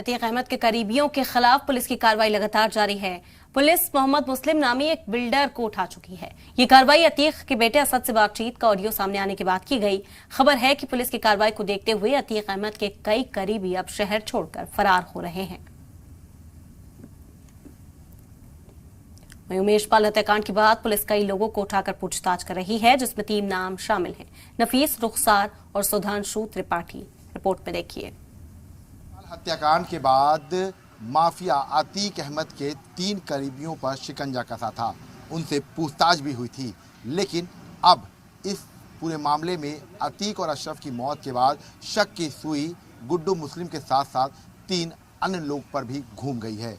अतीक अहमद के करीबियों के खिलाफ पुलिस की कार्रवाई लगातार जारी है। पुलिस मोहम्मद मुस्लिम नामी एक बिल्डर को उठा चुकी है। ये कार्रवाई अतीक के बेटे असद से बातचीत का ऑडियो सामने आने के बाद की गई। खबर है कि पुलिस की कार्रवाई को देखते हुए अतीक अहमद के कई करीबी अब शहर छोड़कर फरार हो रहे हैं। उमेश पाल हत्याकांड के बाद पुलिस कई लोगों को उठाकर पूछताछ कर रही है, जिसमें 3 नाम शामिल हैं, नफीस, रुखसार और सुधांशु त्रिपाठी। रिपोर्ट में देखिए। हत्याकांड के बाद माफिया अतीक अहमद के 3 करीबियों पर शिकंजा कसा था, उनसे पूछताछ भी हुई थी, लेकिन अब इस पूरे मामले में अतीक और अशरफ की मौत के बाद शक की सुई गुड्डू मुस्लिम के साथ साथ 3 अन्य लोग पर भी घूम गई है।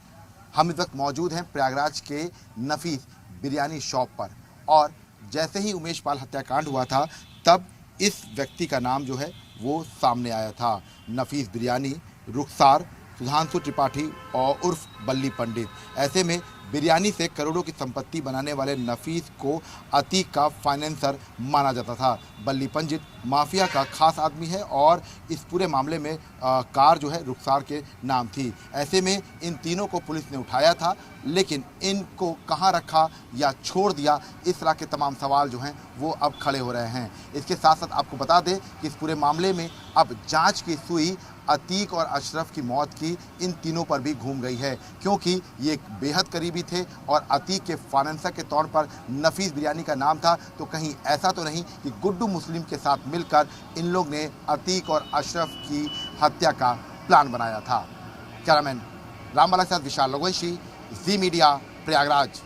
हम इस वक्त मौजूद हैं प्रयागराज के नफीस बिरयानी शॉप पर, और जैसे ही उमेश पाल हत्याकांड हुआ था तब इस व्यक्ति का नाम जो है वो सामने आया था। नफीस बिरयानी, रुखसार, सुधांशु त्रिपाठी और उर्फ बल्ली पंडित। ऐसे में बिरयानी से करोड़ों की संपत्ति बनाने वाले नफीस को अतीक का फाइनेंसर माना जाता था। बल्ली पंडित माफिया का खास आदमी है और इस पूरे मामले में कार जो है रुखसार के नाम थी। ऐसे में इन तीनों को पुलिस ने उठाया था, लेकिन इनको कहाँ रखा या छोड़ दिया, इस तरह के तमाम सवाल जो हैं वो अब खड़े हो रहे हैं। इसके साथ साथ आपको बता दें कि इस पूरे मामले में अब जांच की सुई अतीक और अशरफ की मौत की इन तीनों पर भी घूम गई है, क्योंकि ये बेहद करीबी थे और अतीक के फाइनेंसर के तौर पर नफीस बिरयानी का नाम था। तो कहीं ऐसा तो नहीं कि गुड्डू मुस्लिम के साथ मिलकर इन लोग ने अतीक और अशरफ की हत्या का प्लान बनाया था। कैमरामैन रामबाला के साथ विशाल लोगोवंशी, जी मीडिया, प्रयागराज।